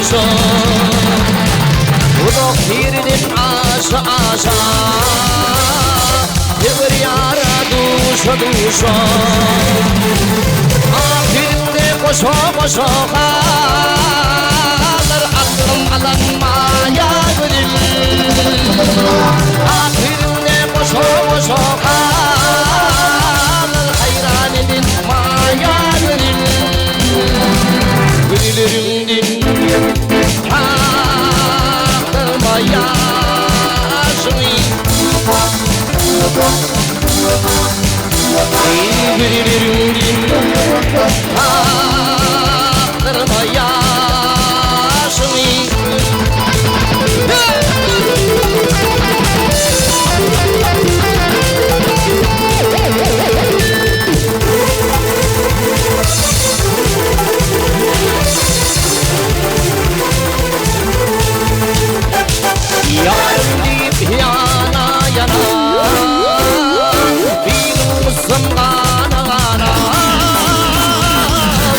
duşum Udok birinin aşa Bir yara duşa Ahirinde koşa kalır aklım alanmaya gönül Ahirinde koşa kalır hayran edin maya gönül Gönüllerimdin aklımaya Gönüllerimdin aklımaya Yarım deyip yana Bilmuzum kana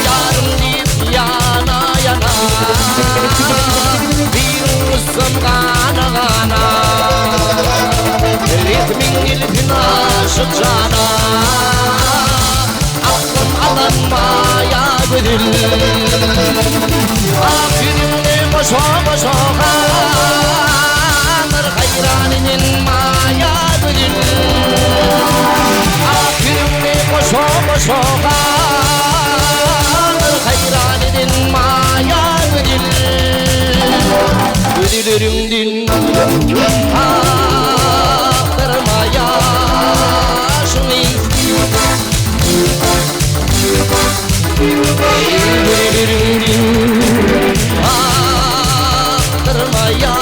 Yarım deyip yana Bilmuzum kana Ritmin ilfin aşık cana Aklım alınmaya gönül Ahirinde boşa kalır hayraninin maya gönül Ahirinde boşa kalır hayraninin maya gönül Gönüllerimdin aktırmaya Gönüllerimdin aktırmaya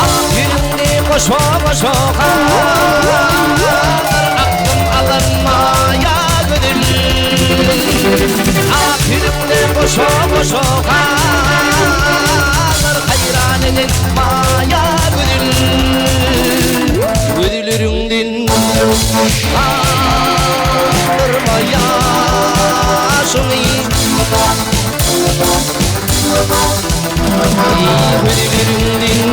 Ahirinde koşa aklım alınmaya gönül Ahirinde koşa kalır hayran edin maya gönül Gönüllerimdin kaldırmaya Gönüllerimdin